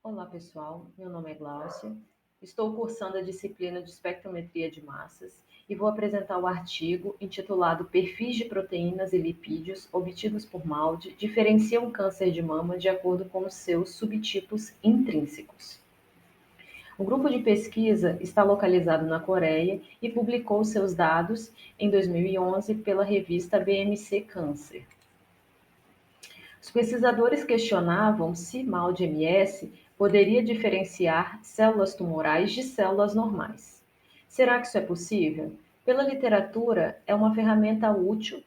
Olá, pessoal. Meu nome é Gláucia. Estou cursando a disciplina de espectrometria de massas e vou apresentar o artigo intitulado Perfis de proteínas e lipídios obtidos por MALDI diferenciam câncer de mama de acordo com os seus subtipos intrínsecos. O grupo de pesquisa está localizado na Coreia e publicou seus dados em 2011 pela revista BMC Cancer. Os pesquisadores questionavam se MALDI-MS poderia diferenciar células tumorais de células normais. Será que isso é possível? Pela literatura, é uma ferramenta útil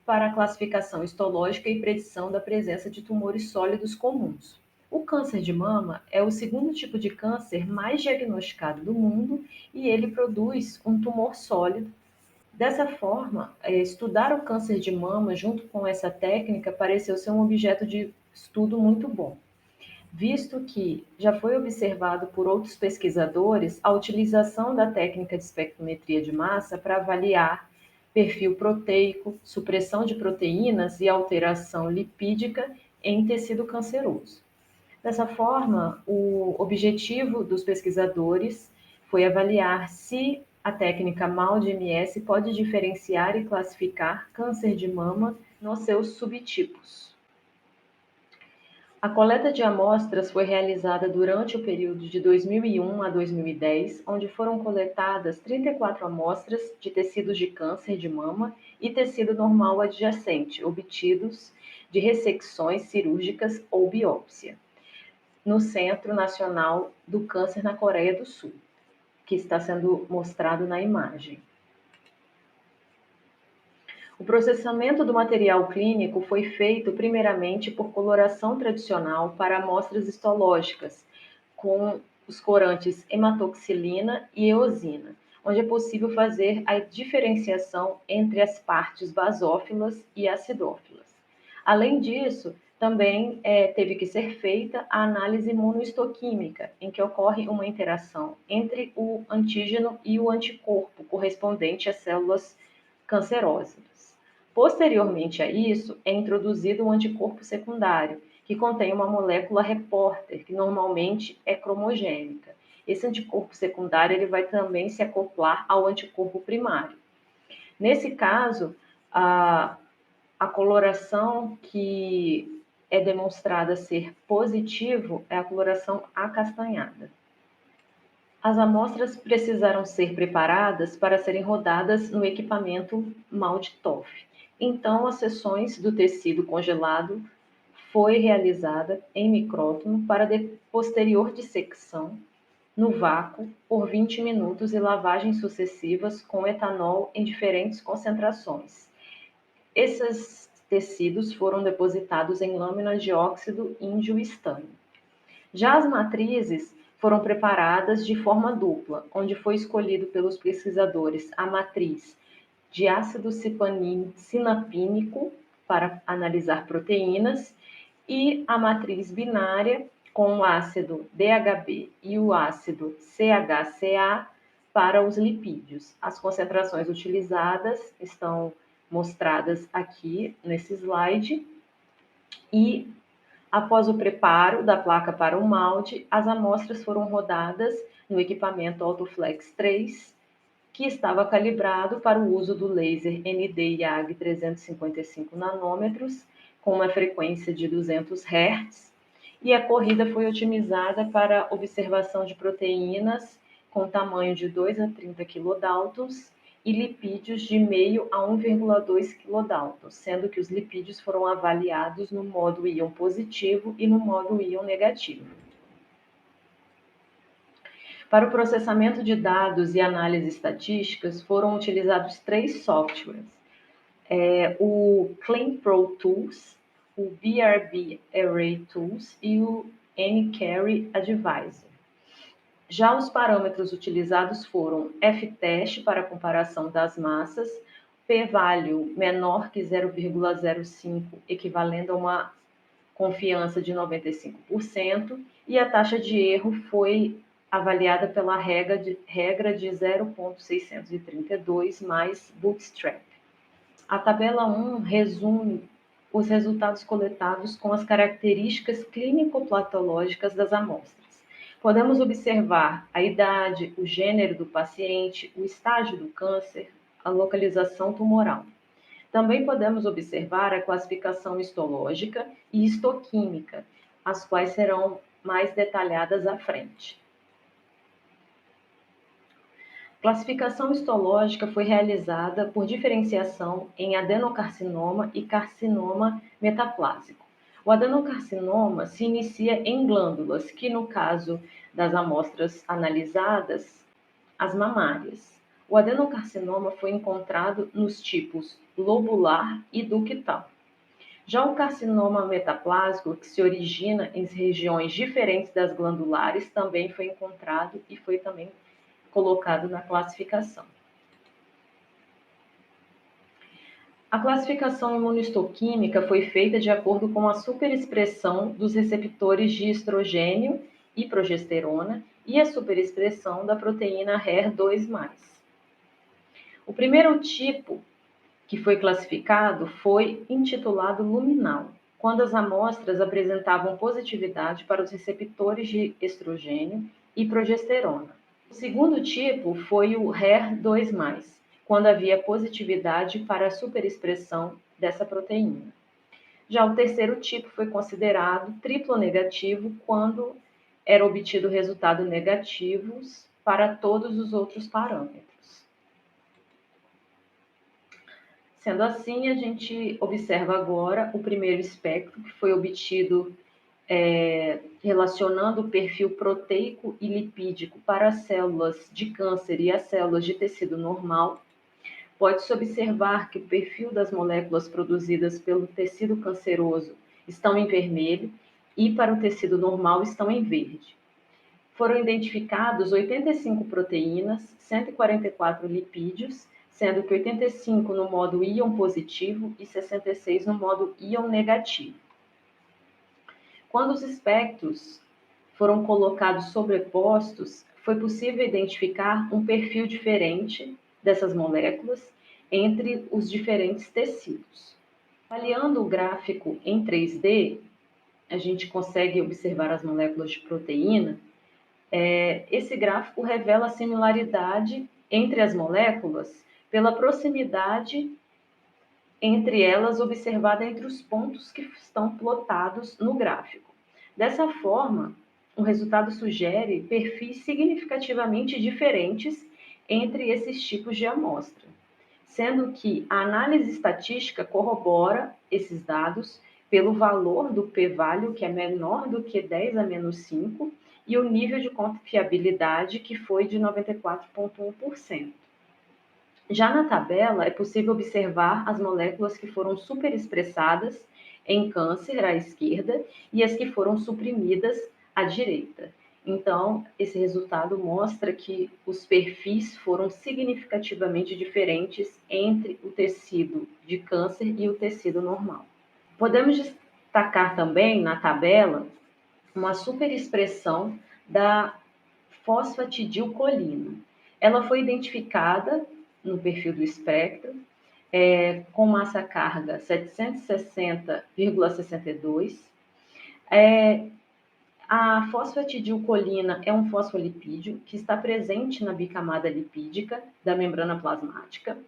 para a classificação histológica e predição da presença de tumores sólidos comuns. O câncer de mama é o segundo tipo de câncer mais diagnosticado do mundo e ele produz um tumor sólido. Dessa forma, estudar o câncer de mama junto com essa técnica pareceu ser um objeto de estudo muito bom, visto que já foi observado por outros pesquisadores a utilização da técnica de espectrometria de massa para avaliar perfil proteico, supressão de proteínas e alteração lipídica em tecido canceroso. Dessa forma, o objetivo dos pesquisadores foi avaliar se a técnica MALDI-MS pode diferenciar e classificar câncer de mama nos seus subtipos. A coleta de amostras foi realizada durante o período de 2001 a 2010, onde foram coletadas 34 amostras de tecidos de câncer de mama e tecido normal adjacente, obtidos de ressecções cirúrgicas ou biópsia, no Centro Nacional do Câncer na Coreia do Sul, que está sendo mostrado na imagem. O processamento do material clínico foi feito primeiramente por coloração tradicional para amostras histológicas, com os corantes hematoxilina e eosina, onde é possível fazer a diferenciação entre as partes basófilas e acidófilas. Além disso, também teve que ser feita a análise imunohistoquímica, em que ocorre uma interação entre o antígeno e o anticorpo correspondente às células cancerosas. Posteriormente a isso, é introduzido um anticorpo secundário, que contém uma molécula repórter, que normalmente é cromogênica. Esse anticorpo secundário ele vai também se acoplar ao anticorpo primário. Nesse caso, a coloração que é demonstrada ser positivo é a coloração acastanhada. As amostras precisaram ser preparadas para serem rodadas no equipamento MALDI-TOF. Então, as seções do tecido congelado foi realizada em micrótomo para posterior dissecção no vácuo por 20 minutos e lavagens sucessivas com etanol em diferentes concentrações. Esses tecidos foram depositados em lâminas de óxido índio estânio. Já as matrizes foram preparadas de forma dupla, onde foi escolhido pelos pesquisadores a matriz de ácido sinapínico para analisar proteínas e a matriz binária com o ácido DHB e o ácido CHCA para os lipídios. As concentrações utilizadas estão mostradas aqui nesse slide e após o preparo da placa para o malte, as amostras foram rodadas no equipamento Autoflex 3, que estava calibrado para o uso do laser ND-YAG 355 nanômetros, com uma frequência de 200 Hz, e a corrida foi otimizada para observação de proteínas com tamanho de 2 a 30 kilodaltons e lipídios de meio a 1,2 kDa, sendo que os lipídios foram avaliados no modo íon positivo e no modo íon negativo. Para o processamento de dados e análise estatísticas, foram utilizados 3 softwares, o CleanPro Tools, o BRB Array Tools e o NCarry Advisor. Já os parâmetros utilizados foram F-teste para comparação das massas, p-value menor que 0,05, equivalendo a uma confiança de 95%, e a taxa de erro foi avaliada pela regra de 0,632 mais Bootstrap. A tabela 1 resume os resultados coletados com as características clínico-patológicas das amostras. Podemos observar a idade, o gênero do paciente, o estágio do câncer, a localização tumoral. Também podemos observar a classificação histológica e histoquímica, as quais serão mais detalhadas à frente. Classificação histológica foi realizada por diferenciação em adenocarcinoma e carcinoma metaplásico. O adenocarcinoma se inicia em glândulas, que no caso das amostras analisadas, as mamárias. O adenocarcinoma foi encontrado nos tipos lobular e ductal. Já o carcinoma metaplásico, que se origina em regiões diferentes das glandulares, também foi encontrado e foi também colocado na classificação. A classificação imunohistoquímica foi feita de acordo com a superexpressão dos receptores de estrogênio e progesterona e a superexpressão da proteína HER2+. O primeiro tipo que foi classificado foi intitulado luminal, quando as amostras apresentavam positividade para os receptores de estrogênio e progesterona. O segundo tipo foi o HER2+, quando havia positividade para a superexpressão dessa proteína. Já o terceiro tipo foi considerado triplo negativo, quando era obtido resultados negativos para todos os outros parâmetros. Sendo assim, a gente observa agora o primeiro espectro, que foi obtido relacionando o perfil proteico e lipídico para as células de câncer e as células de tecido normal. Pode-se observar que o perfil das moléculas produzidas pelo tecido canceroso estão em vermelho e para o tecido normal estão em verde. Foram identificados 85 proteínas, 144 lipídios, sendo que 85 no modo íon positivo e 66 no modo íon negativo. Quando os espectros foram colocados sobrepostos, foi possível identificar um perfil diferente dessas moléculas entre os diferentes tecidos. Avaliando o gráfico em 3D, a gente consegue observar as moléculas de proteína. Esse gráfico revela a similaridade entre as moléculas pela proximidade entre elas observada entre os pontos que estão plotados no gráfico. Dessa forma, o resultado sugere perfis significativamente diferentes entre esses tipos de amostra, sendo que a análise estatística corrobora esses dados pelo valor do p-value, que é menor do que 10 a menos 5, e o nível de confiabilidade, que foi de 94,1%. Já na tabela, é possível observar as moléculas que foram superexpressadas em câncer à esquerda e as que foram suprimidas à direita. Então, esse resultado mostra que os perfis foram significativamente diferentes entre o tecido de câncer e o tecido normal. Podemos destacar também na tabela uma superexpressão da fosfatidilcolina. Ela foi identificada no perfil do espectro, com massa carga 760,62. A fosfatidilcolina é um fosfolipídio que está presente na bicamada lipídica da membrana plasmática.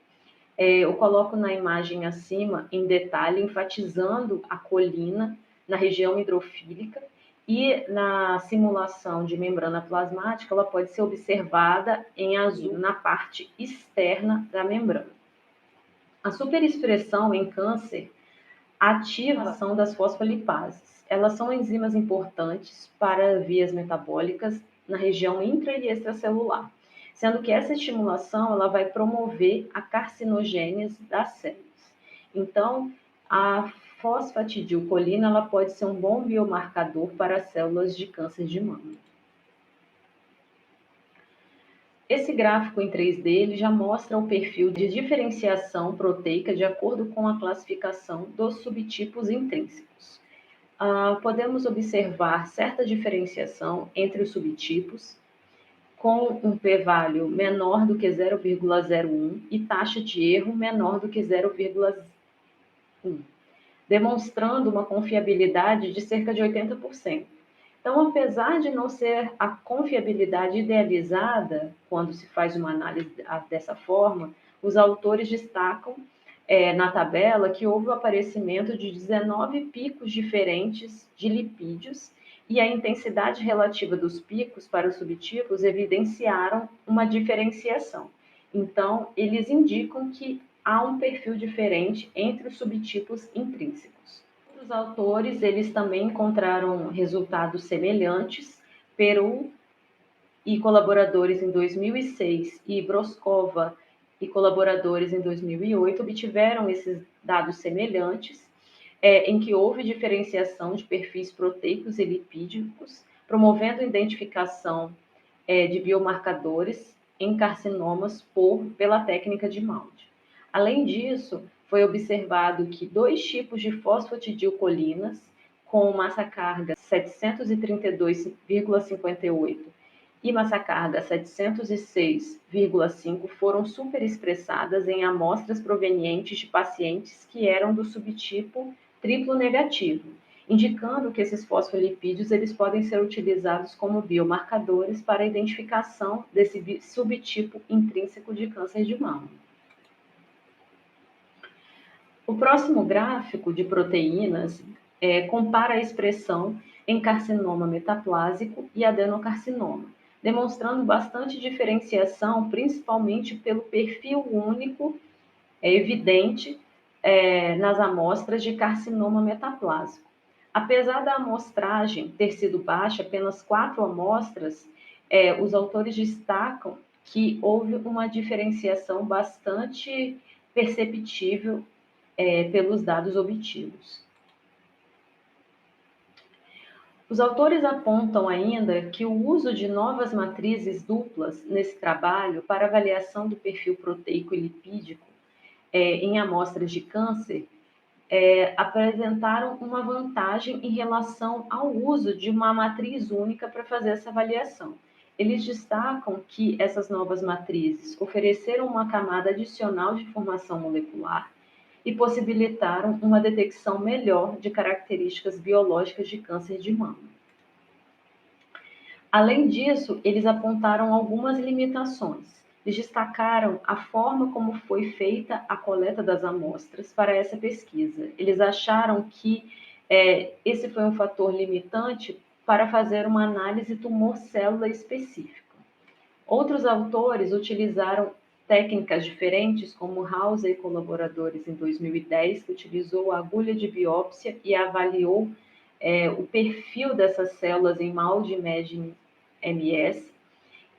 Eu coloco na imagem acima, em detalhe, enfatizando a colina na região hidrofílica, e na simulação de membrana plasmática, ela pode ser observada em azul na parte externa da membrana. A superexpressão em câncer ativa a ação das fosfolipases. Elas são enzimas importantes para vias metabólicas na região intra e extracelular, sendo que essa estimulação ela vai promover a carcinogênese das células. Então, a fosfatidilcolina ela pode ser um bom biomarcador para as células de câncer de mama. Esse gráfico em 3D ele já mostra o perfil de diferenciação proteica de acordo com a classificação dos subtipos intrínsecos. Podemos observar certa diferenciação entre os subtipos, com um p-value menor do que 0,01 e taxa de erro menor do que 0,1, demonstrando uma confiabilidade de cerca de 80%. Então, apesar de não ser a confiabilidade idealizada quando se faz uma análise dessa forma, os autores destacam na tabela que houve o aparecimento de 19 picos diferentes de lipídios e a intensidade relativa dos picos para os subtipos evidenciaram uma diferenciação. Então, eles indicam que há um perfil diferente entre os subtipos intrínsecos. Os autores, eles também encontraram resultados semelhantes. Peru e colaboradores em 2006 e Broskova e colaboradores em 2008 obtiveram esses dados semelhantes, em que houve diferenciação de perfis proteicos e lipídicos, promovendo a identificação de biomarcadores em carcinomas pela técnica de Maud. Além disso, foi observado que 2 tipos de fosfatidilcolinas com massa carga 732,58 e massa carga 706,5 foram superexpressadas em amostras provenientes de pacientes que eram do subtipo triplo negativo, indicando que esses fosfolipídios eles podem ser utilizados como biomarcadores para a identificação desse subtipo intrínseco de câncer de mama. O próximo gráfico de proteínas compara a expressão em carcinoma metaplásico e adenocarcinoma, demonstrando bastante diferenciação, principalmente pelo perfil único evidente nas amostras de carcinoma metaplásico. Apesar da amostragem ter sido baixa, apenas 4 amostras, os autores destacam que houve uma diferenciação bastante perceptível pelos dados obtidos. Os autores apontam ainda que o uso de novas matrizes duplas nesse trabalho para avaliação do perfil proteico e lipídico em amostras de câncer apresentaram uma vantagem em relação ao uso de uma matriz única para fazer essa avaliação. Eles destacam que essas novas matrizes ofereceram uma camada adicional de informação molecular e possibilitaram uma detecção melhor de características biológicas de câncer de mama. Além disso, eles apontaram algumas limitações. Eles destacaram a forma como foi feita a coleta das amostras para essa pesquisa. Eles acharam que esse foi um fator limitante para fazer uma análise tumor-célula específica. Outros autores utilizaram técnicas diferentes, como House e colaboradores em 2010, que utilizou a agulha de biópsia e avaliou o perfil dessas células em Maud Imaging MS,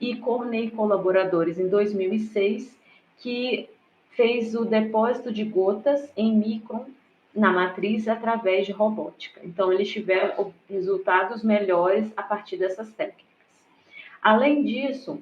e Corney e colaboradores em 2006, que fez o depósito de gotas em micron na matriz através de robótica. Então, eles tiveram resultados melhores a partir dessas técnicas. Além disso,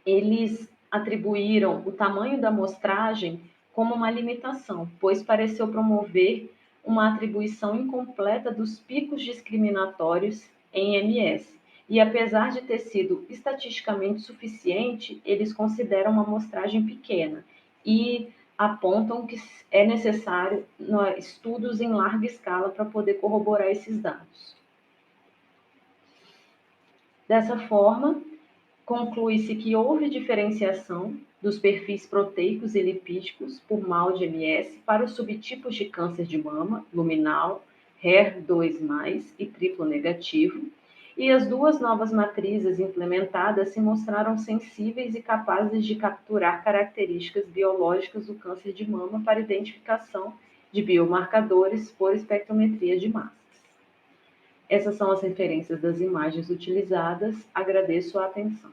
eles atribuíram o tamanho da amostragem como uma limitação, pois pareceu promover uma atribuição incompleta dos picos discriminatórios em MS. E apesar de ter sido estatisticamente suficiente, eles consideram uma amostragem pequena e apontam que é necessário estudos em larga escala para poder corroborar esses dados. Dessa forma, conclui-se que houve diferenciação dos perfis proteicos e lipídicos por Maud MS para os subtipos de câncer de mama, luminal, HER2+, e triplo negativo, e as 2 novas matrizes implementadas se mostraram sensíveis e capazes de capturar características biológicas do câncer de mama para identificação de biomarcadores por espectrometria de massas. Essas são as referências das imagens utilizadas. Agradeço a atenção.